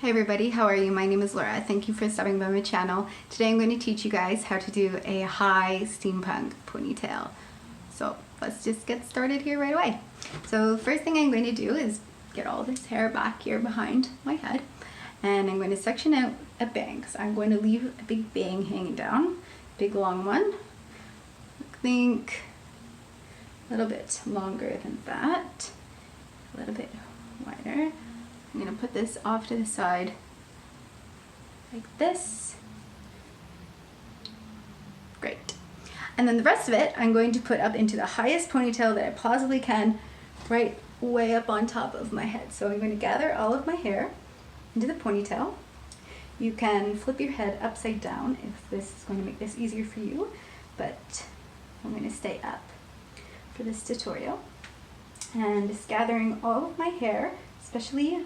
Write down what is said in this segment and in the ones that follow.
Hey everybody, how are you? My name is Laura. Thank you for stopping by my channel. Today I'm going to teach you guys how to do a high steampunk ponytail. So let's just get started here right away. So first thing I'm going to do is get all this hair back here behind my head, and I'm going to section out a bang. So I'm going to leave a big bang hanging down, big long one. I think a little bit longer than that, a little bit wider. I'm going to put this off to the side like this. Great. And then the rest of it I'm going to put up into the highest ponytail that I possibly can, right way up on top of my head. So I'm going to gather all of my hair into the ponytail. You can flip your head upside down if this is going to make this easier for you, but I'm going to stay up for this tutorial. And just gathering all of my hair, especially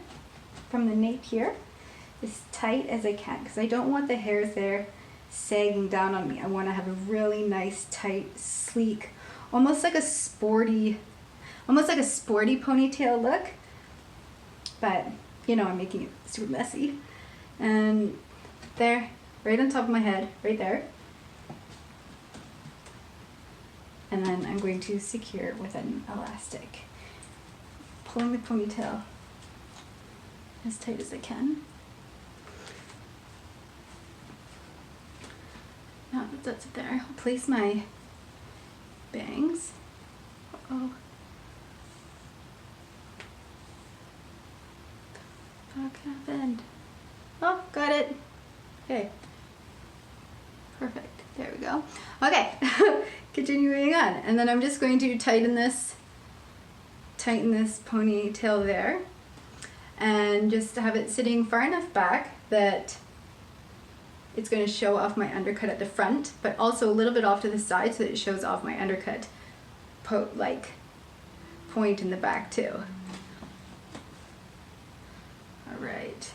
from the nape here, as tight as I can, because I don't want the hairs there sagging down on me. I want to have a really nice, tight, sleek, almost like a sporty ponytail look. But you know, I'm making it super messy. And there, right on top of my head, right there. And then I'm going to secure it with an elastic, pulling the ponytail as tight as I can. Now that that's there, I'll place my bangs. Uh-oh. What happened? Oh, got it. Okay. Perfect. There we go. Okay. Continuing on. And then I'm just going to tighten this ponytail there, and just have it sitting far enough back that it's going to show off my undercut at the front, but also a little bit off to the side so that it shows off my undercut point in the back too. All right.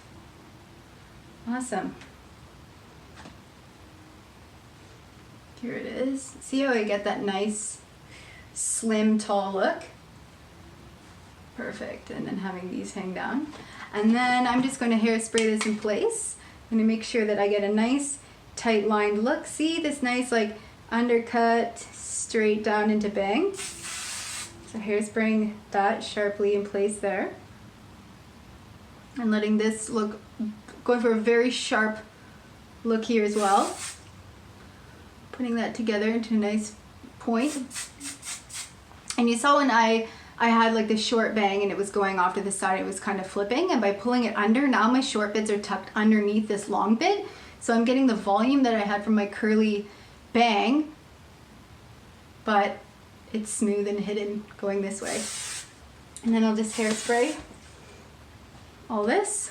Awesome. Here it is. See how I get that nice, slim, tall look? Perfect. And then having these hang down. And then I'm just going to hairspray this in place. I'm going to make sure that I get a nice, tight lined look. See this nice like undercut straight down into bang? So hairspraying that sharply in place there. And letting this look, going for a very sharp look here as well. Putting that together into a nice point. And you saw when I had like the short bang and it was going off to the side, it was kind of flipping, and by pulling it under, now my short bits are tucked underneath this long bit, so I'm getting the volume that I had from my curly bang, but it's smooth and hidden going this way. And then I'll just hairspray all this.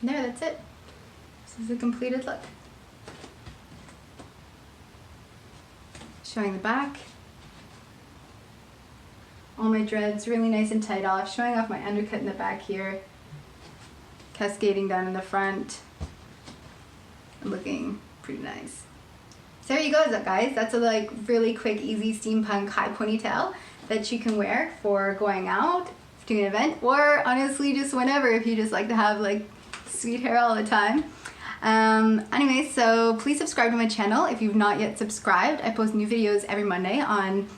And there, that's it. This is a completed look. Showing the back. All my dreads really nice and tight off. Showing off my undercut in the back here. Cascading down in the front. And looking pretty nice. So there you go, guys. That's a like really quick, easy steampunk high ponytail that you can wear for going out, doing an event, or honestly just whenever, if you just like to have like sweet hair all the time. Anyway, so please subscribe to my channel if you've not yet subscribed. I post new videos every Monday on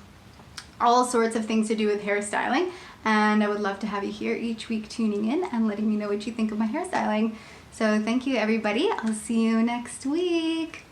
all sorts of things to do with hairstyling, and I would love to have you here each week tuning in and letting me know what you think of my hairstyling. So thank you everybody. I'll see you next week.